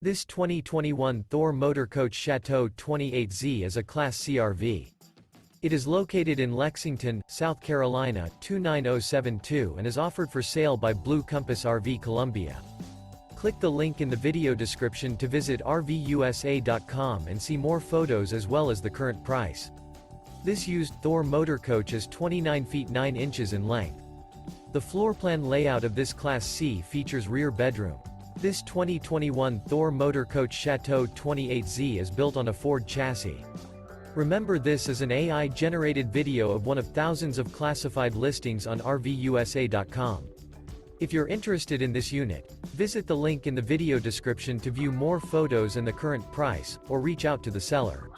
This 2021 Thor Motor Coach Chateau 28Z is a Class C RV. It is located in Lexington, South Carolina 29072 and is offered for sale by Blue Compass RV Columbia. Click the link in the video description to visit RVUSA.com and see more photos as well as the current price. This used Thor Motor Coach is 29 feet 9 inches in length. The floor plan layout of this Class C features rear bedroom. This 2021 Thor Motor Coach Chateau 28Z is built on a Ford chassis. Remember, this is an AI-generated video of one of thousands of classified listings on RVUSA.com. If you're interested in this unit, visit the link in the video description to view more photos and the current price, or reach out to the seller.